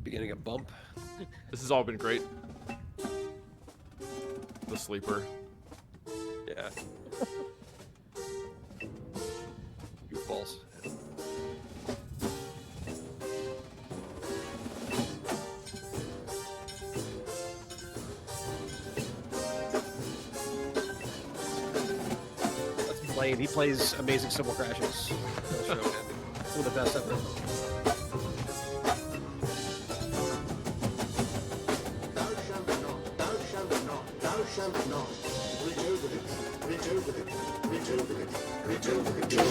Beginning a bump. This has all been great. The sleeper. Yeah. Goofballs. That's Blaine. He plays amazing cymbal crashes. Some of the best ever. Thou shalt not, thou shalt not, thou shalt not. Rejuvenate, rejuvenate, rejuvenate, rejuvenate.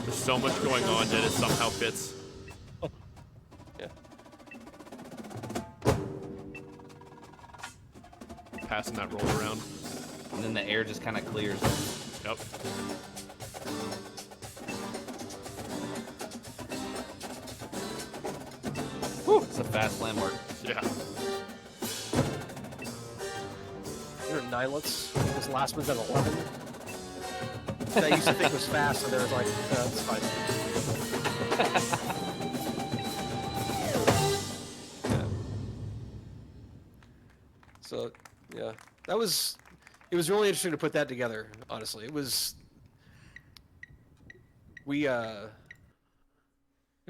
There's so much going on, yet it somehow fits. Yeah. Passing that roll around. And then the air just kind of clears. Yep. Whew, it's a fast landmark. Yeah. There are nilets. This last one's at 11. That I used to think was fast, and there was like, it's fine. Yeah. So, yeah, it was really interesting to put that together. Honestly, it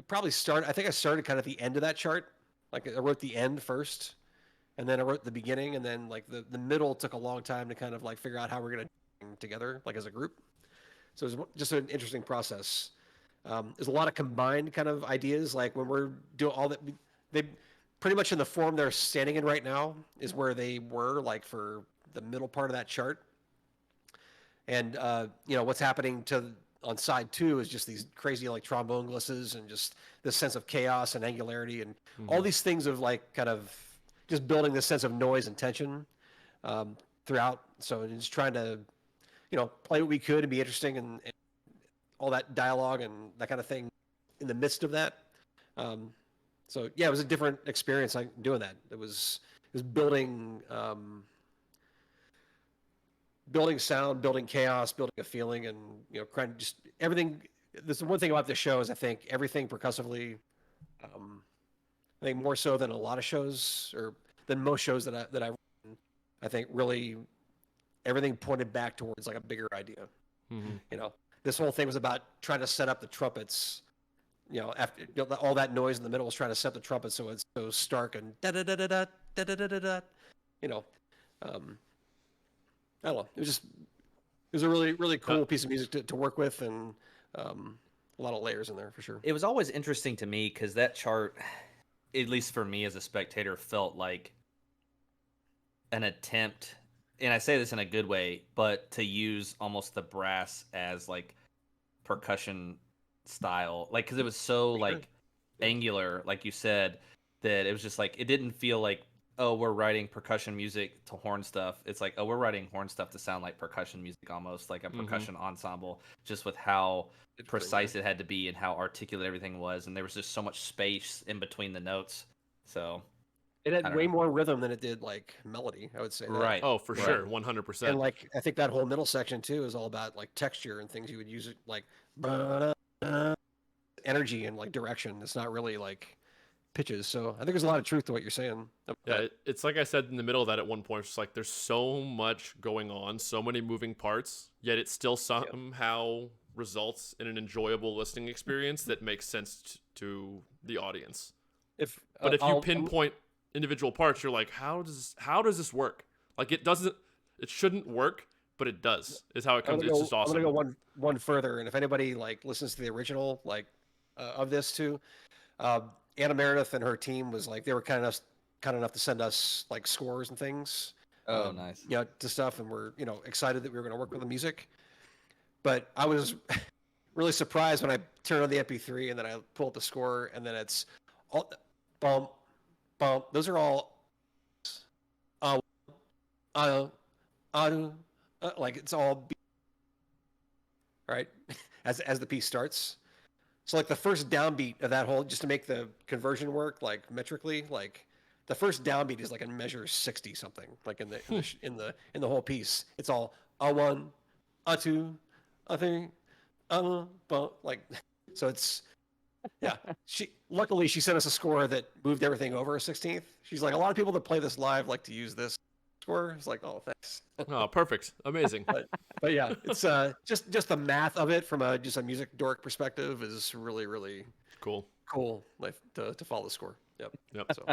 probably started. I think I started kind of at the end of that chart. Like I wrote the end first, and then I wrote the beginning, and then like the middle took a long time to kind of like figure out how we're gonna together like as a group. So it was just an interesting process. There's a lot of combined kind of ideas. Like when we're doing all that, they pretty much in the form they're standing in right now is where they were like for the middle part of that chart. And what's happening on side 2 is just these crazy like trombone glisses and just this sense of chaos and angularity and all these things of like kind of just building this sense of noise and tension throughout. So just trying to play what we could and be interesting and all that dialogue and that kind of thing in the midst of that. So yeah, it was a different experience like doing that. It was building sound, building chaos, building a feeling, and kind of just everything. This is one thing about this show is I think everything percussively. I think more so than a lot of shows or than most shows that I think really everything pointed back towards like a bigger idea. This whole thing was about trying to set up the trumpets. After all that noise in the middle was trying to set the trumpets so it's so stark and da da da da da da da da da da. I don't know. It was a really really cool piece of music to work with and a lot of layers in there for sure. It was always interesting to me because that chart, at least for me as a spectator, felt like an attempt, and I say this in a good way, but to use almost the brass as like percussion style, like because it was so like angular, like you said, that it was just like it didn't feel like, oh, we're writing percussion music to horn stuff. It's like, oh, we're writing horn stuff to sound like percussion music, almost like a percussion ensemble, just with how precise it had to be and how articulate everything was, and there was just so much space in between the notes. So it had way more rhythm than it did like melody, I would say. Right. Oh, for sure, 100%. And like I think that whole middle section too is all about like texture and things you would use it like energy and like direction. It's not really like pitches. So I think there's a lot of truth to what you're saying. Yeah, it's like I said in the middle of that at one point. It's like there's so much going on, so many moving parts, yet it still somehow results in an enjoyable listening experience that makes sense to the audience. If you pinpoint individual parts, you're like, how does this work? Like it shouldn't work, but it does. Is how it comes. It's just awesome. I'm gonna go one further, and if anybody like listens to the original like of this too. Anna Meredith and her team was like they were kind enough to send us like scores and things. Oh, nice. To stuff, and we're excited that we were going to work with the music. But I was really surprised when I turned on the MP3 and then I pull up the score, and then it's all bump, bump. Those are all like it's all right? As the piece starts. So like the first downbeat of that whole, just to make the conversion work like metrically, like the first downbeat is like a measure 60 something, like in the whole piece. It's all a one, a two, a three, like so it's yeah. Luckily she sent us a score that moved everything over a 16th. She's like, a lot of people that play this live like to use this score. It's like, oh, thanks. Oh, perfect. Amazing. But yeah, it's just the math of it from just a music dork perspective is really, really Cool. cool, like to follow the score. Yep. Yep. So